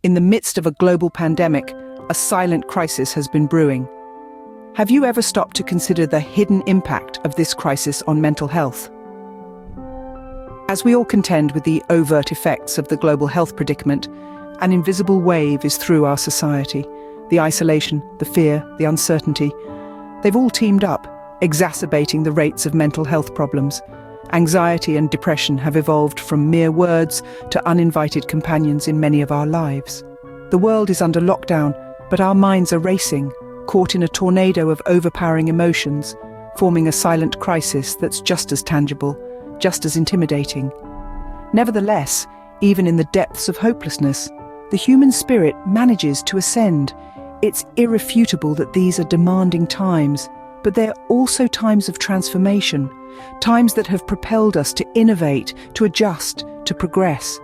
In the midst of a global pandemic, a silent crisis has been brewing. Have you ever stopped to consider the hidden impact of this crisis on mental health? As we all contend with the overt effects of the global health predicament, an invisible wave is through our society. The isolation, the fear, the uncertainty, they've all teamed up, exacerbating the rates of mental health problems. Anxiety and depression have evolved from mere words to uninvited companions in many of our lives. The world is under lockdown, but our minds are racing, caught in a tornado of overpowering emotions, forming a silent crisis that's just as tangible, just as intimidating. Nevertheless, even in the depths of hopelessness, the human spirit manages to ascend. It's irrefutable that these are demanding times, but they're also times of transformation, times that have propelled us to innovate, to adjust, to progress.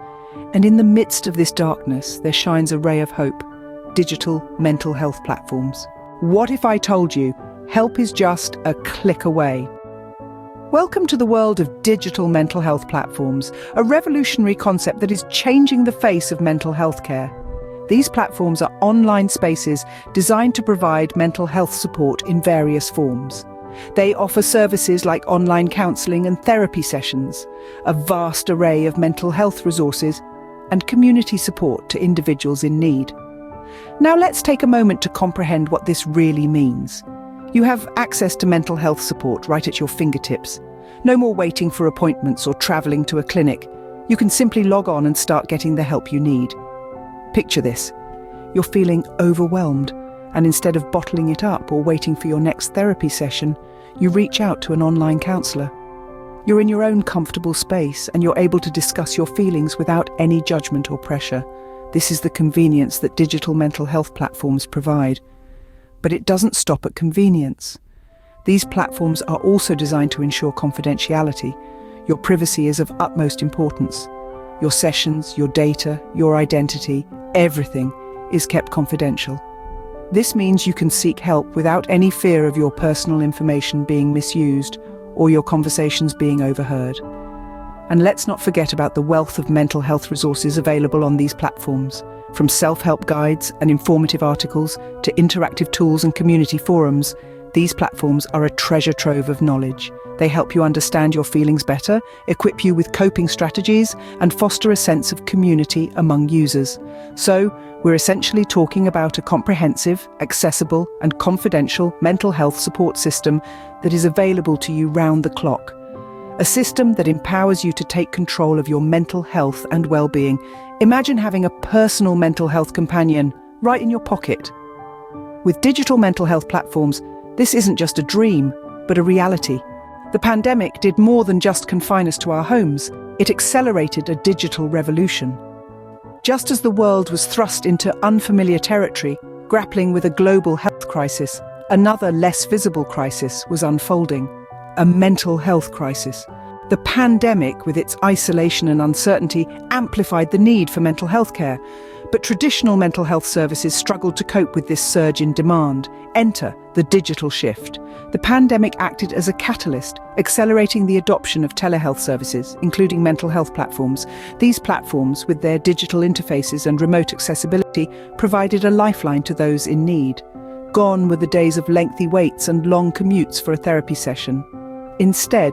And in the midst of this darkness, there shines a ray of hope: digital mental health platforms. What if I told you help is just a click away? Welcome to the world of digital mental health platforms, a revolutionary concept that is changing the face of mental health care. These platforms are online spaces designed to provide mental health support in various forms. They offer services like online counseling and therapy sessions, a vast array of mental health resources, and community support to individuals in need. Now let's take a moment to comprehend what this really means. You have access to mental health support right at your fingertips. No more waiting for appointments or traveling to a clinic. You can simply log on and start getting the help you need. Picture this. You're feeling overwhelmed, and instead of bottling it up or waiting for your next therapy session, you reach out to an online counselor. You're in your own comfortable space, and you're able to discuss your feelings without any judgment or pressure. This is the convenience that digital mental health platforms provide. But it doesn't stop at convenience. These platforms are also designed to ensure confidentiality. Your privacy is of utmost importance. Your sessions, your data, your identity, everything is kept confidential. This means you can seek help without any fear of your personal information being misused or your conversations being overheard. And let's not forget about the wealth of mental health resources available on these platforms. From self-help guides and informative articles to interactive tools and community forums, these platforms are a treasure trove of knowledge. They help you understand your feelings better, equip you with coping strategies, and foster a sense of community among users. So, we're essentially talking about a comprehensive, accessible, and confidential mental health support system that is available to you round the clock. A system that empowers you to take control of your mental health and well-being. Imagine having a personal mental health companion right in your pocket. With digital mental health platforms, this isn't just a dream, but a reality. The pandemic did more than just confine us to our homes. It accelerated a digital revolution. Just as the world was thrust into unfamiliar territory, grappling with a global health crisis, another less visible crisis was unfolding: a mental health crisis. The pandemic, with its isolation and uncertainty, amplified the need for mental health care. But traditional mental health services struggled to cope with this surge in demand. Enter the digital shift. The pandemic acted as a catalyst, accelerating the adoption of telehealth services, including mental health platforms. These platforms, with their digital interfaces and remote accessibility, provided a lifeline to those in need. Gone were the days of lengthy waits and long commutes for a therapy session. Instead,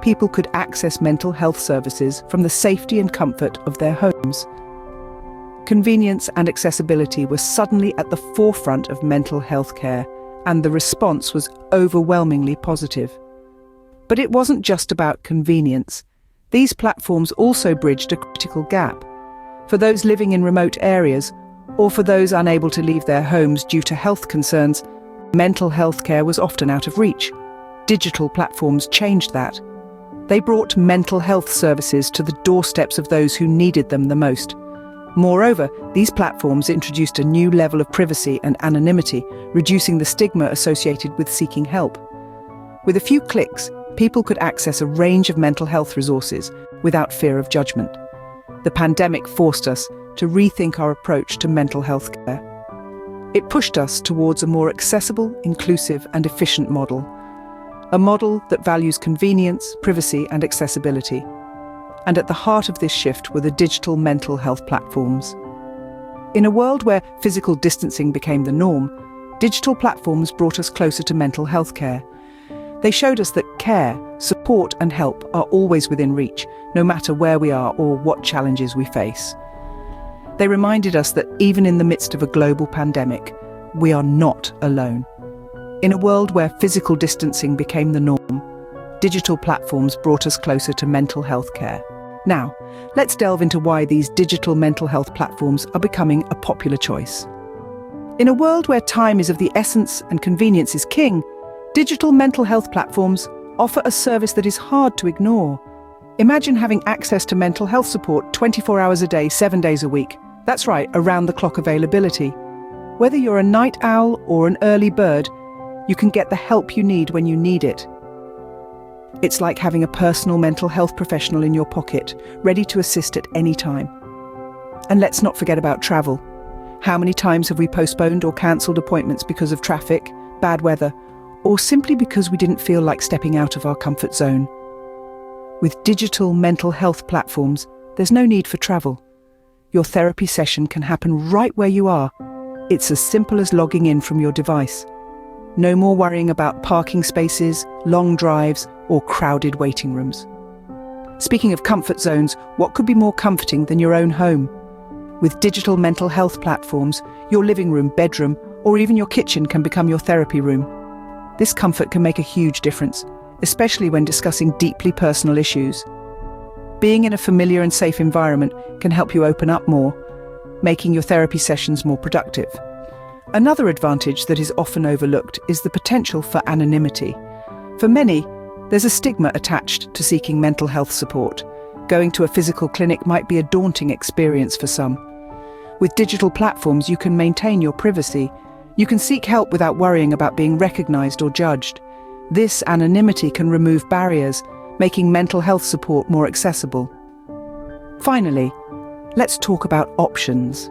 people could access mental health services from the safety and comfort of their homes. Convenience and accessibility were suddenly at the forefront of mental health care, and the response was overwhelmingly positive. But it wasn't just about convenience. These platforms also bridged a critical gap. For those living in remote areas, or for those unable to leave their homes due to health concerns, mental health care was often out of reach. Digital platforms changed that. They brought mental health services to the doorsteps of those who needed them the most. Moreover, these platforms introduced a new level of privacy and anonymity, reducing the stigma associated with seeking help. With a few clicks, people could access a range of mental health resources without fear of judgment. The pandemic forced us to rethink our approach to mental health care. It pushed us towards a more accessible, inclusive, and efficient model. A model that values convenience, privacy, and accessibility. And at the heart of this shift were the digital mental health platforms. In a world where physical distancing became the norm, digital platforms brought us closer to mental health care. They showed us that care, support and help are always within reach, no matter where we are or what challenges we face. They reminded us that even in the midst of a global pandemic, we are not alone. In a world where physical distancing became the norm, digital platforms brought us closer to mental health care. Now, let's delve into why these digital mental health platforms are becoming a popular choice. In a world where time is of the essence and convenience is king, digital mental health platforms offer a service that is hard to ignore. Imagine having access to mental health support 24 hours a day, 7 days a week. That's right, around-the-clock availability. Whether you're a night owl or an early bird, you can get the help you need when you need it. It's like having a personal mental health professional in your pocket, ready to assist at any time. And let's not forget about travel. How many times have we postponed or cancelled appointments because of traffic, bad weather, or simply because we didn't feel like stepping out of our comfort zone? With digital mental health platforms, there's no need for travel. Your therapy session can happen right where you are. It's as simple as logging in from your device. No more worrying about parking spaces, long drives, or crowded waiting rooms. Speaking of comfort zones, what could be more comforting than your own home? With digital mental health platforms, your living room, bedroom, or even your kitchen can become your therapy room. This comfort can make a huge difference, especially when discussing deeply personal issues. Being in a familiar and safe environment can help you open up more, making your therapy sessions more productive. Another advantage that is often overlooked is the potential for anonymity. For many, there's a stigma attached to seeking mental health support. Going to a physical clinic might be a daunting experience for some. With digital platforms, you can maintain your privacy. You can seek help without worrying about being recognized or judged. This anonymity can remove barriers, making mental health support more accessible. Finally, let's talk about options.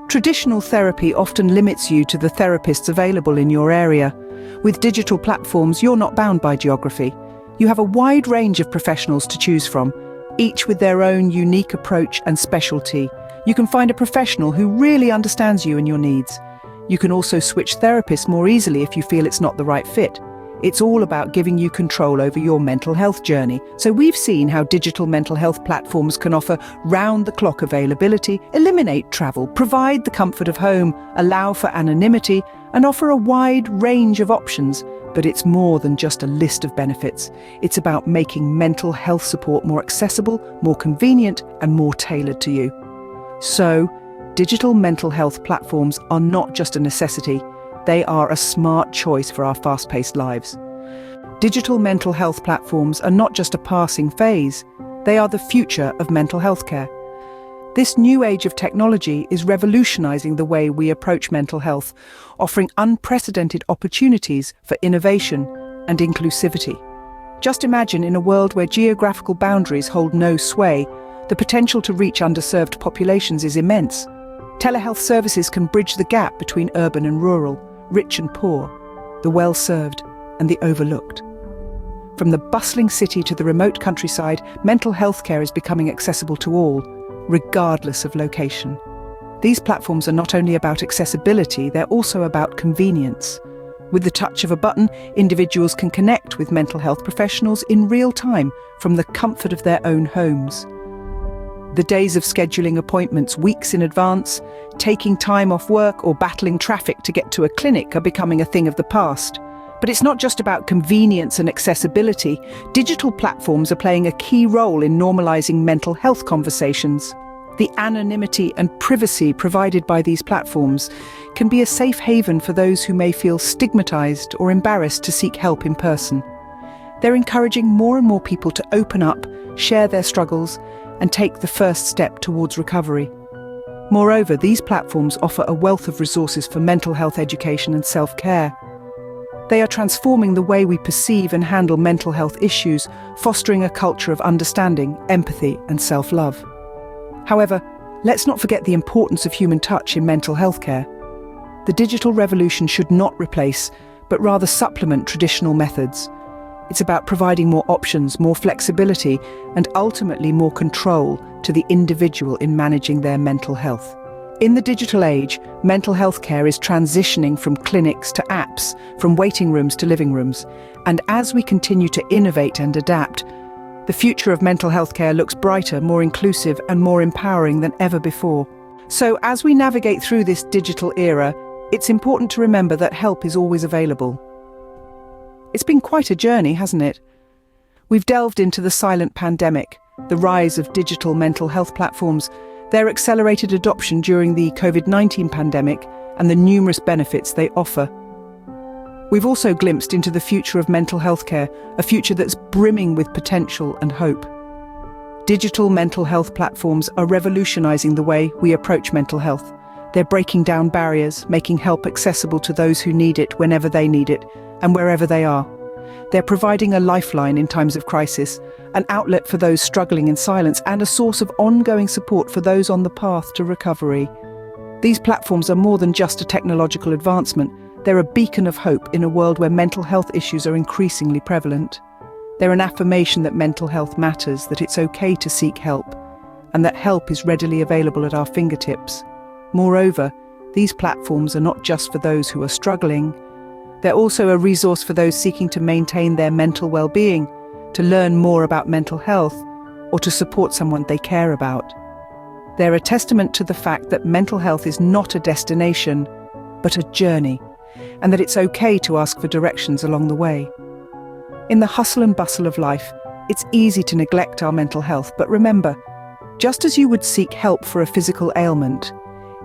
Traditional therapy often limits you to the therapists available in your area. With digital platforms, you're not bound by geography. You have a wide range of professionals to choose from, each with their own unique approach and specialty. You can find a professional who really understands you and your needs. You can also switch therapists more easily if you feel it's not the right fit. It's all about giving you control over your mental health journey. So we've seen how digital mental health platforms can offer round-the-clock availability, eliminate travel, provide the comfort of home, allow for anonymity, and offer a wide range of options. But it's more than just a list of benefits. It's about making mental health support more accessible, more convenient, and more tailored to you. So, digital mental health platforms are not just a necessity. They are a smart choice for our fast-paced lives. Digital mental health platforms are not just a passing phase, they are the future of mental health care. This new age of technology is revolutionizing the way we approach mental health, offering unprecedented opportunities for innovation and inclusivity. Just imagine in a world where geographical boundaries hold no sway, the potential to reach underserved populations is immense. Telehealth services can bridge the gap between urban and rural, rich and poor, the well-served and the overlooked. From the bustling city to the remote countryside, mental health care is becoming accessible to all, regardless of location. These platforms are not only about accessibility, they're also about convenience. With the touch of a button, individuals can connect with mental health professionals in real time from the comfort of their own homes. The days of scheduling appointments weeks in advance, taking time off work or battling traffic to get to a clinic are becoming a thing of the past. But it's not just about convenience and accessibility. Digital platforms are playing a key role in normalizing mental health conversations. The anonymity and privacy provided by these platforms can be a safe haven for those who may feel stigmatized or embarrassed to seek help in person. They're encouraging more and more people to open up, share their struggles, and take the first step towards recovery. Moreover, these platforms offer a wealth of resources for mental health education and self-care. They are transforming the way we perceive and handle mental health issues, fostering a culture of understanding, empathy, and self-love. However, let's not forget the importance of human touch in mental health care. The digital revolution should not replace, but rather supplement traditional methods. It's about providing more options, more flexibility, and ultimately more control to the individual in managing their mental health. In the digital age, mental health care is transitioning from clinics to apps, from waiting rooms to living rooms. And as we continue to innovate and adapt, the future of mental health care looks brighter, more inclusive, and more empowering than ever before. So as we navigate through this digital era, it's important to remember that help is always available. It's been quite a journey, hasn't it? We've delved into the silent pandemic, the rise of digital mental health platforms, their accelerated adoption during the COVID-19 pandemic, and the numerous benefits they offer. We've also glimpsed into the future of mental health care, a future that's brimming with potential and hope. Digital mental health platforms are revolutionizing the way we approach mental health. They're breaking down barriers, making help accessible to those who need it whenever they need it, and wherever they are. They're providing a lifeline in times of crisis, an outlet for those struggling in silence, and a source of ongoing support for those on the path to recovery. These platforms are more than just a technological advancement. They're a beacon of hope in a world where mental health issues are increasingly prevalent. They're an affirmation that mental health matters, that it's okay to seek help, and that help is readily available at our fingertips. Moreover, these platforms are not just for those who are struggling. They're also a resource for those seeking to maintain their mental well-being, to learn more about mental health, or to support someone they care about. They're a testament to the fact that mental health is not a destination, but a journey, and that it's okay to ask for directions along the way. In the hustle and bustle of life, it's easy to neglect our mental health, but remember, just as you would seek help for a physical ailment,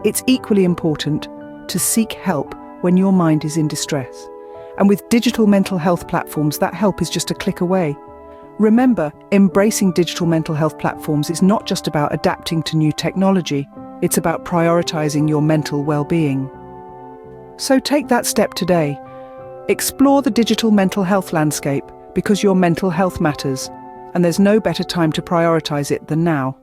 it's equally important to seek help when your mind is in distress. And with digital mental health platforms, that help is just a click away. Remember, embracing digital mental health platforms is not just about adapting to new technology, it's about prioritizing your mental well-being. So take that step today. Explore the digital mental health landscape, because your mental health matters, and there's no better time to prioritize it than now.